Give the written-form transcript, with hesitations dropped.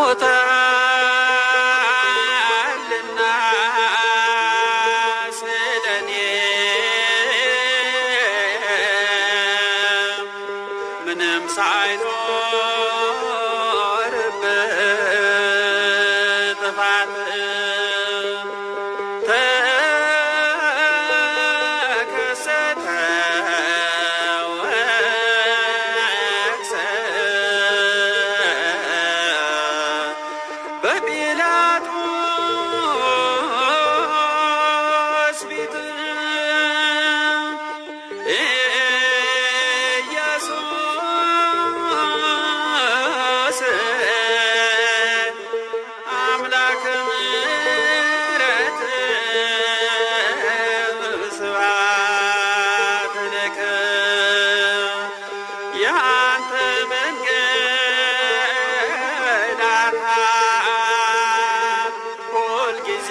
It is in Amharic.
ሞተልና ስለኔ ምንም ሳይኖርበት ጥፋት ተከሰተ ወነገሠ በጲላጦስ ፊት ኢየሱስ አምላከ ምሕረት ስብሐት ለከ ያንተ መንገላታት ሁልጊዜ